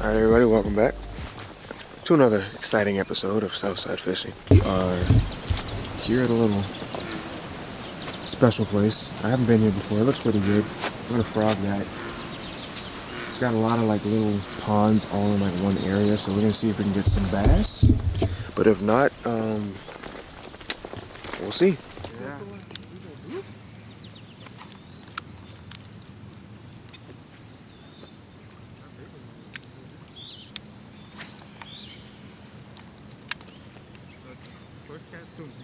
Alright everybody, welcome back to another exciting episode of Southside Fishing. We are here at a little special place. I haven't been here before. It looks pretty good. We're gonna frog that. It's got a lot of like little ponds all in like one area, so we're gonna see if we can get some bass. But if not, we'll see. Yeah.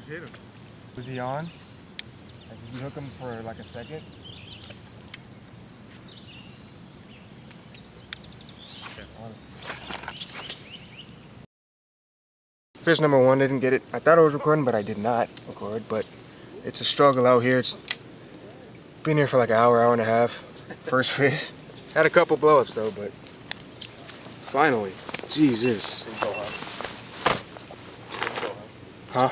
Hit him. Was he on? Like, did you hook him for like a second? Fish number one, didn't get it. I thought I was recording, but I did not record. But it's a struggle out here. It's been here for like an hour, hour and a half. First fish. Had a couple blow-ups though, but finally. Jesus. Huh?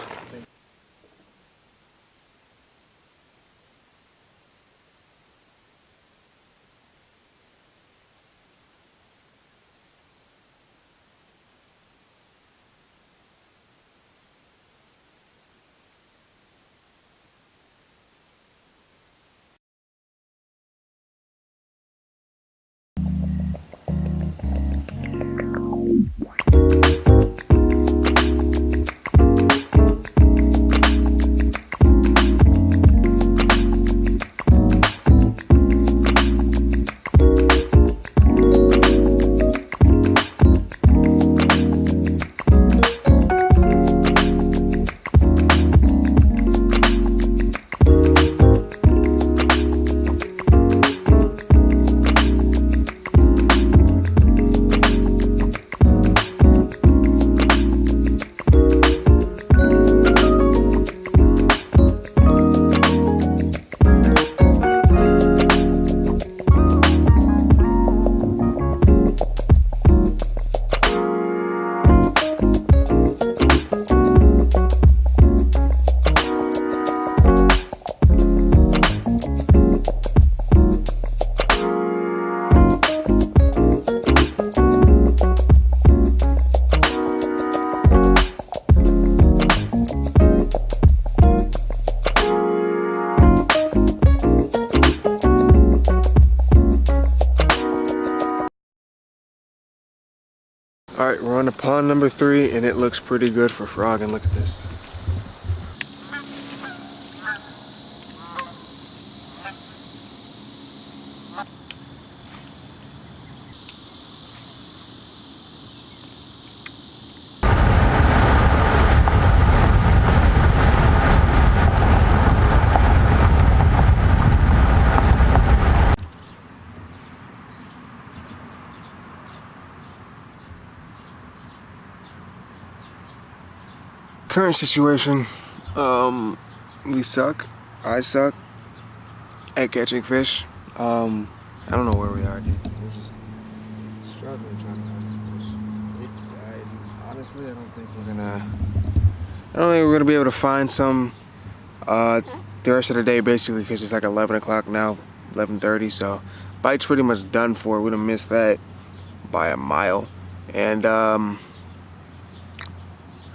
Alright, we're on to pond number 3 and it looks pretty good for frogging. Look at this. Current situation, we suck. I suck at catching fish. I don't know where we are, dude. We're just struggling trying to find the fish. Honestly, I don't think we're gonna be able to find some the rest of the day, basically, because it's like 11 o'clock now, 11:30. So bite's pretty much done for. We'd have missed that by a mile. And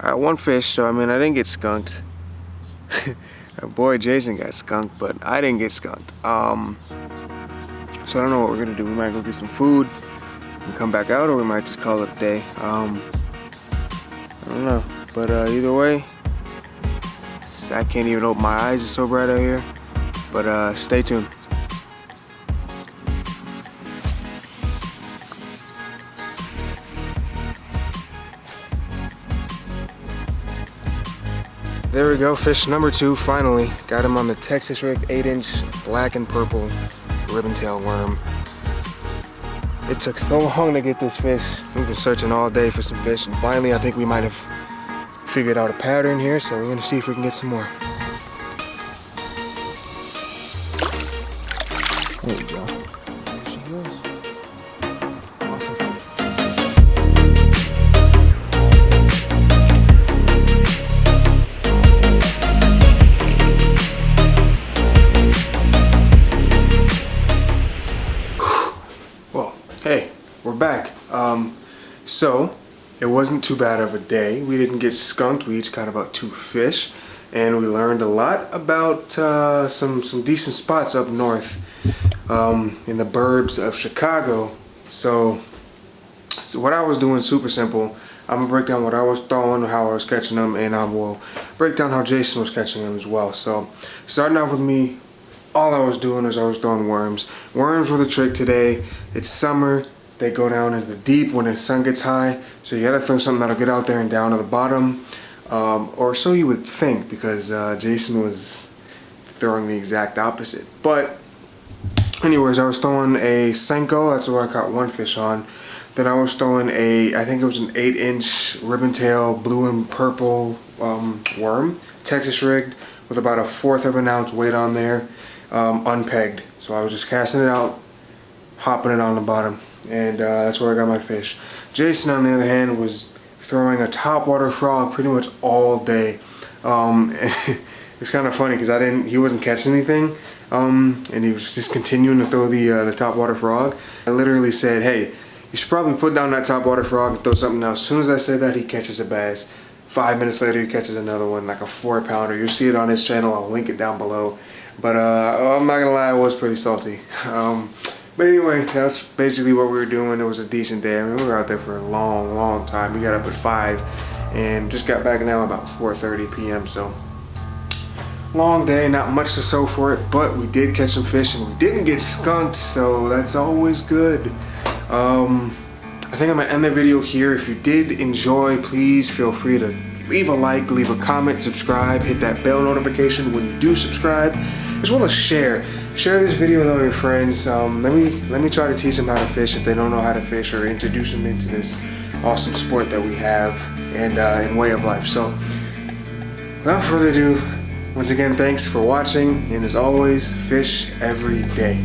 I got one fish, so I mean, I didn't get skunked. Our boy Jason got skunked, but I didn't get skunked. So I don't know what we're gonna do. We might go get some food and come back out, or we might just call it a day. I don't know, but either way, I can't even open my eyes. It's so bright out here. But stay tuned. There we go, fish number 2, finally. Got him on the Texas Rig 8-inch black and purple ribbon tail worm. It took so long to get this fish. We've been searching all day for some fish, and finally I think we might have figured out a pattern here, so we're gonna see if we can get some more. There you go. So it wasn't too bad of a day. We didn't get skunked. We each caught about 2 fish, and we learned a lot about some decent spots up north in the burbs of Chicago. So what I was doing, super simple. I'm gonna break down what I was throwing, how I was catching them, and I will break down how Jason was catching them as well. So starting off with me, all I was doing is I was throwing worms. Worms were the trick today. It's summer. They go down into the deep when the sun gets high. So you gotta throw something that'll get out there and down to the bottom. Or so you would think, because Jason was throwing the exact opposite. But anyways, I was throwing a Senko. That's where I caught 1 fish on. Then I was throwing I think it was an 8-inch ribbon tail blue and purple worm, Texas rigged, with about 1/4 of an ounce weight on there, unpegged. So I was just casting it out, hopping it on the bottom, and that's where I got my fish. Jason, on the other hand, was throwing a topwater frog pretty much all day. It's kind of funny because he wasn't catching anything, and he was just continuing to throw the topwater frog. I literally said, hey, you should probably put down that topwater frog and throw something else. As soon as I said that, he catches a bass. 5 minutes later, he catches another one, like a 4-pounder. You'll see it on his channel. I'll link it down below. But I'm not gonna lie, I was pretty salty. But anyway, that's basically what we were doing. It was a decent day. I mean, we were out there for a long time. We got up at 5 and just got back now about 4:30 p.m. So long day, not much to show for it, but we did catch some fish and we didn't get skunked, so that's always good. I think I'm gonna end the video here. If you did enjoy, please feel free to leave a like, leave a comment, subscribe, hit that bell notification when you do subscribe, as well as share this video with all your friends. Let me try to teach them how to fish if they don't know how to fish, or introduce them into this awesome sport that we have and way of life. So without further ado, once again, thanks for watching, and as always, fish every day.